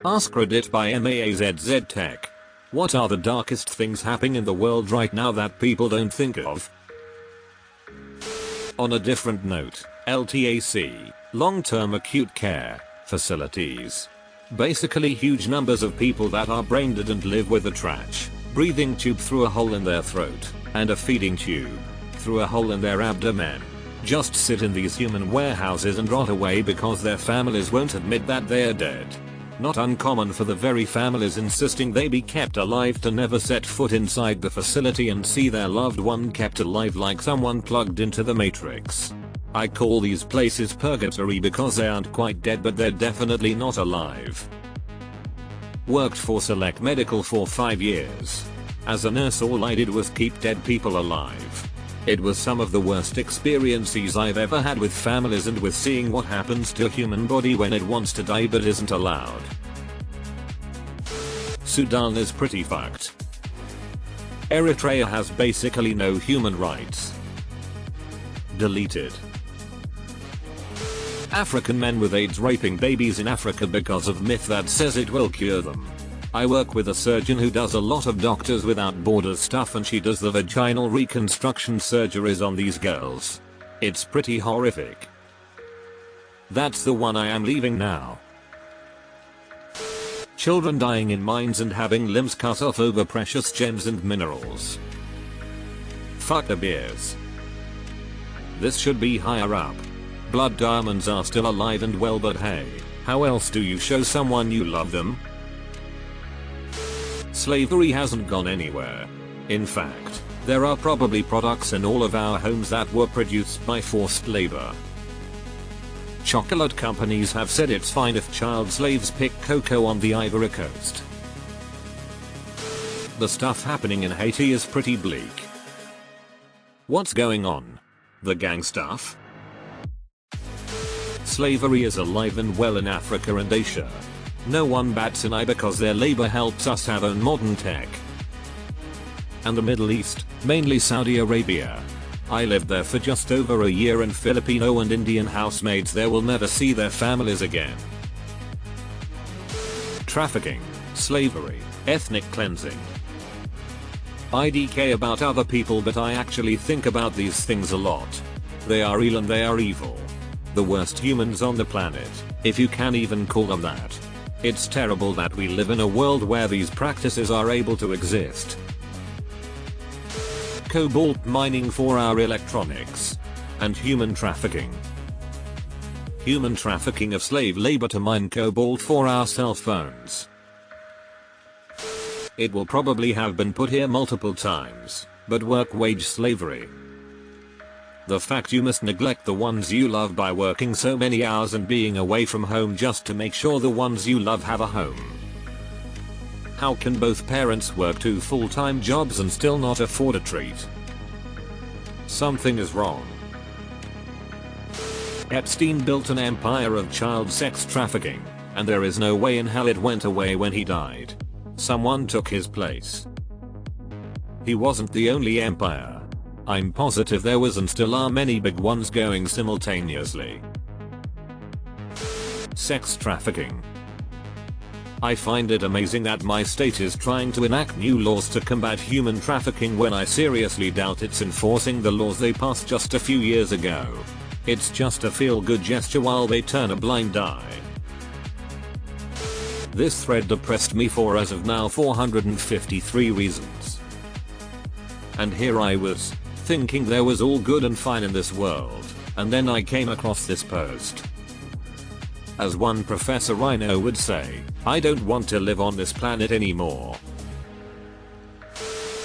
AskReddit by MAZZ Tech. What are the darkest things happening in the world right now that people don't think of? On a different note, LTAC, long-term acute care facilities. Basically huge numbers of people that are brain dead and live with a trache breathing tube through a hole in their throat and a feeding tube through a hole in their abdomen. Just sit in these human warehouses and rot away because their families won't admit that they're dead. Not uncommon for the very families insisting they be kept alive to never set foot inside the facility and see their loved one kept alive like someone plugged into the Matrix. I call these places purgatory because they aren't quite dead, but they're definitely not alive. Worked for Select Medical for 5 years. As a nurse, all I did was keep dead people alive. It was some of the worst experiences I've ever had with families and with seeing what happens to a human body when it wants to die but isn't allowed. Sudan is pretty fucked. Eritrea has basically no human rights. Deleted. African men with AIDS raping babies in Africa because of myth that says it will cure them. I work with a surgeon who does a lot of Doctors Without Borders stuff, and she does the vaginal reconstruction surgeries on these girls. It's pretty horrific. That's the one I am leaving now. Children dying in mines and having limbs cut off over precious gems and minerals. Fuck the beers. This should be higher up. Blood diamonds are still alive and well, but hey, how else do you show someone you love them? Slavery hasn't gone anywhere. In fact, there are probably products in all of our homes that were produced by forced labor. Chocolate companies have said it's fine if child slaves pick cocoa on the Ivory Coast. The stuff happening in Haiti is pretty bleak. What's going on? The gang stuff? Slavery is alive and well in Africa and Asia. No one bats an eye because their labor helps us have own modern tech. And the Middle East, mainly Saudi Arabia. I lived there for just over a year, and Filipino and Indian housemaids there will never see their families again. Trafficking, slavery, ethnic cleansing. I DK about other people, but I actually think about these things a lot. They are real and they are evil. The worst humans on the planet, if you can even call them that. It's terrible that we live in a world where these practices are able to exist. Cobalt mining for our electronics. And human trafficking. Human trafficking of slave labor to mine cobalt for our cell phones. It will probably have been put here multiple times, but work wage slavery. The fact you must neglect the ones you love by working so many hours and being away from home just to make sure the ones you love have a home. How can both parents work 2 full-time jobs and still not afford a treat? Something is wrong. Epstein built an empire of child sex trafficking, and there is no way in hell it went away when he died. Someone took his place. He wasn't the only empire. I'm positive there was and still are many big ones going simultaneously. Sex trafficking. I find it amazing that my state is trying to enact new laws to combat human trafficking when I seriously doubt it's enforcing the laws they passed just a few years ago. It's just a feel-good gesture while they turn a blind eye. This thread depressed me for as of now 453 reasons. And here I was, thinking there was all good and fine in this world, and then I came across this post. As one professor I know would say, I don't want to live on this planet anymore.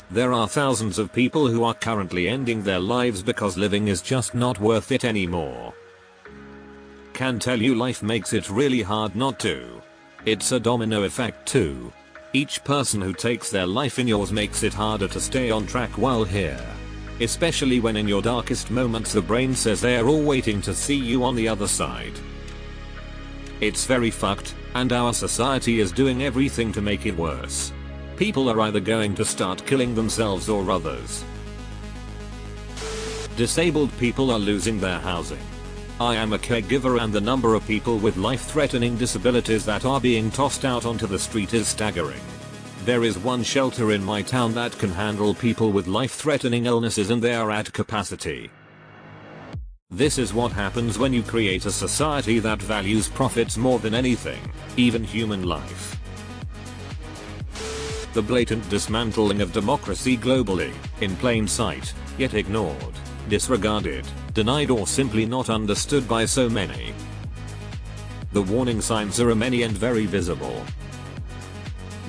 There are thousands of people who are currently ending their lives because living is just not worth it anymore. Can tell you life makes it really hard not to. It's a domino effect too. Each person who takes their life in yours makes it harder to stay on track while here. Especially when in your darkest moments the brain says they are all waiting to see you on the other side. It's very fucked, and our society is doing everything to make it worse. People are either going to start killing themselves or others. Disabled people are losing their housing. I am a caregiver and the number of people with life-threatening disabilities that are being tossed out onto the street is staggering. There is one shelter in my town that can handle people with life-threatening illnesses and they are at capacity. This is what happens when you create a society that values profits more than anything, even human life. The blatant dismantling of democracy globally, in plain sight, yet ignored, disregarded, denied or simply not understood by so many. The warning signs are many and very visible.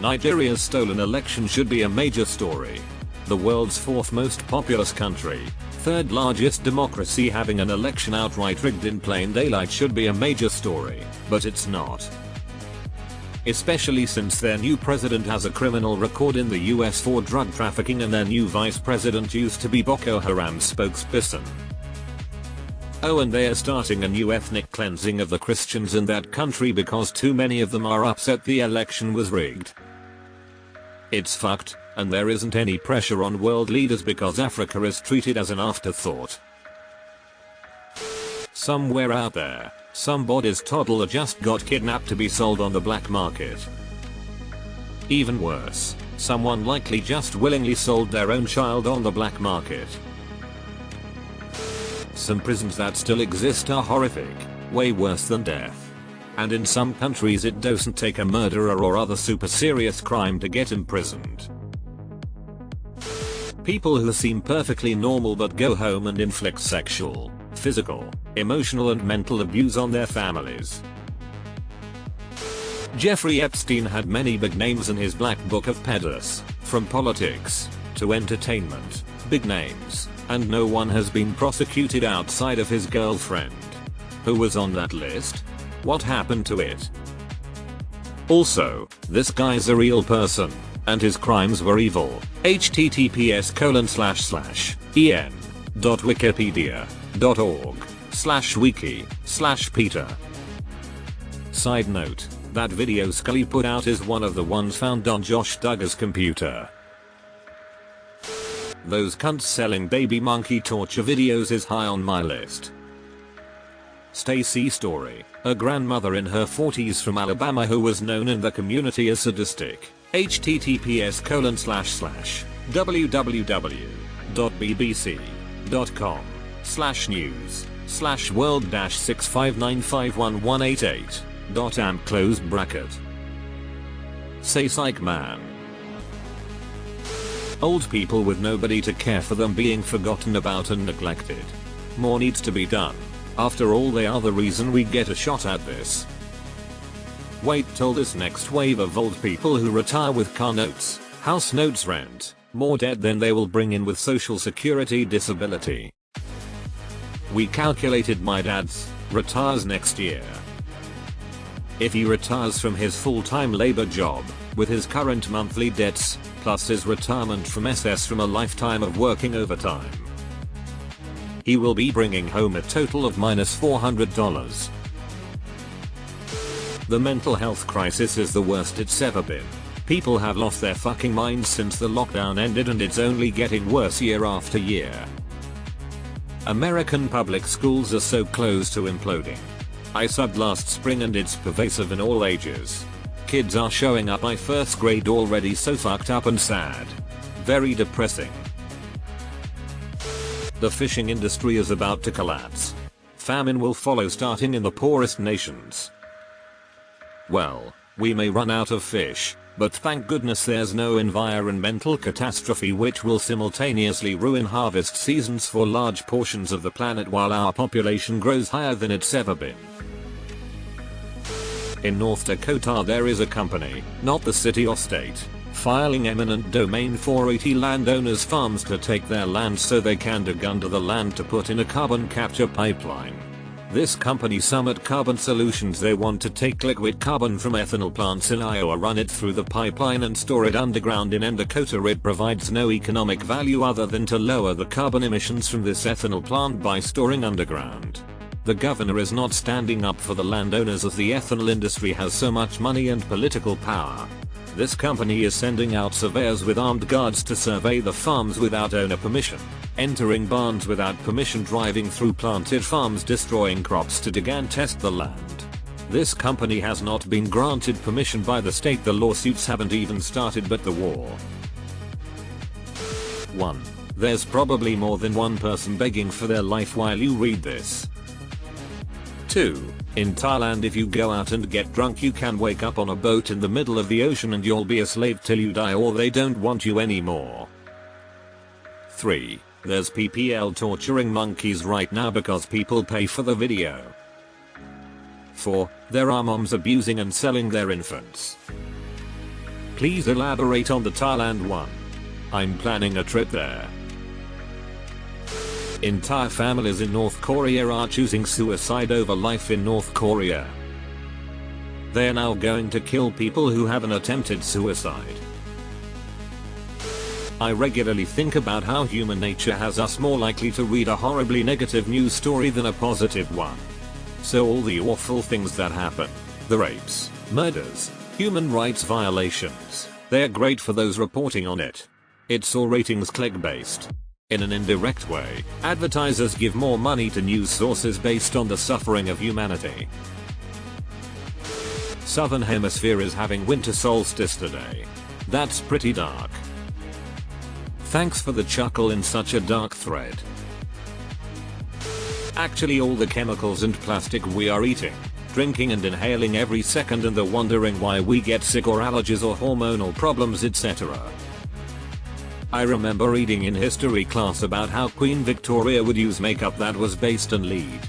Nigeria's stolen election should be a major story. The world's fourth most populous country, third largest democracy having an election outright rigged in plain daylight should be a major story, but it's not. Especially since their new president has a criminal record in the US for drug trafficking and their new vice president used to be Boko Haram's spokesperson. Oh, and they are starting a new ethnic cleansing of the Christians in that country because too many of them are upset the election was rigged. It's fucked, and there isn't any pressure on world leaders because Africa is treated as an afterthought. Somewhere out there, somebody's toddler just got kidnapped to be sold on the black market. Even worse, someone likely just willingly sold their own child on the black market. Some prisons that still exist are horrific, way worse than death. And in some countries it doesn't take a murderer or other super serious crime to get imprisoned. People who seem perfectly normal but go home and inflict sexual, physical, emotional and mental abuse on their families. Jeffrey Epstein had many big names in his black book of pedos, from politics to entertainment, big names, and no one has been prosecuted outside of his girlfriend. Who was on that list? What happened to it? Also, this guy's a real person, and his crimes were evil. https://en.wikipedia.org/wiki/Peter. Side note, that video Scully put out is one of the ones found on Josh Duggar's computer. Those cunts selling baby monkey torture videos is high on my list. Stacy Story, a grandmother in her 40s from Alabama who was known in the community as sadistic. https://www.bbc.com/news/world-6595118.am close bracket. Say psych man. Old people with nobody to care for them being forgotten about and neglected. More needs to be done. After all, they are the reason we get a shot at this. Wait till this next wave of old people who retire with car notes, house notes, rent, more debt than they will bring in with social security disability. We calculated my dad's retires next year. If he retires from his full-time labor job, with his current monthly debts, plus his retirement from SS from a lifetime of working overtime, he will be bringing home a total of -$400. The mental health crisis is the worst it's ever been. People have lost their fucking minds since the lockdown ended and it's only getting worse year after year. American public schools are so close to imploding. I subbed last spring and it's pervasive in all ages. Kids are showing up by first grade already so fucked up and sad. Very depressing. The fishing industry is about to collapse. Famine will follow starting in the poorest nations. Well, we may run out of fish, but thank goodness there's no environmental catastrophe which will simultaneously ruin harvest seasons for large portions of the planet while our population grows higher than it's ever been. In North Dakota there is a company, not the city or state, filing eminent domain for 80 landowners' farms to take their land so they can dig under the land to put in a carbon capture pipeline. This company Summit Carbon Solutions, they want to take liquid carbon from ethanol plants in Iowa, run it through the pipeline and store it underground in Dakota. It provides no economic value other than to lower the carbon emissions from this ethanol plant by storing underground. The governor is not standing up for the landowners as the ethanol industry has so much money and political power. This company is sending out surveyors with armed guards to survey the farms without owner permission, entering barns without permission, driving through planted farms, destroying crops to dig and test the land. This company has not been granted permission by the state. The lawsuits haven't even started, but the war. 1. There's probably more than one person begging for their life while you read this. 2. In Thailand, if you go out and get drunk, you can wake up on a boat in the middle of the ocean and you'll be a slave till you die, or they don't want you anymore. 3. There's PPL torturing monkeys right now because people pay for the video. 4. There are moms abusing and selling their infants. Please elaborate on the Thailand one. I'm planning a trip there. Entire families in North Korea are choosing suicide over life in North Korea. They are now going to kill people who have an attempted suicide. I regularly think about how human nature has us more likely to read a horribly negative news story than a positive one. So all the awful things that happen, the rapes, murders, human rights violations, they're great for those reporting on it. It's all ratings click-based. In an indirect way, advertisers give more money to news sources based on the suffering of humanity. Southern Hemisphere is having winter solstice today. That's pretty dark. Thanks for the chuckle in such a dark thread. Actually, all the chemicals and plastic we are eating, drinking and inhaling every second, and they're wondering why we get sick or allergies or hormonal problems, etc. I remember reading in history class about how Queen Victoria would use makeup that was based on lead.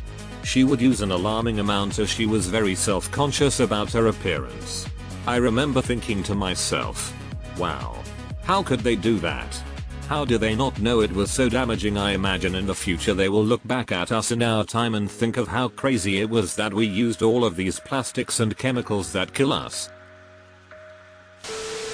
She would use an alarming amount as she was very self-conscious about her appearance. I remember thinking to myself, wow, how could they do that? How do they not know it was so damaging? I imagine in the future they will look back at us in our time and think of how crazy it was that we used all of these plastics and chemicals that kill us,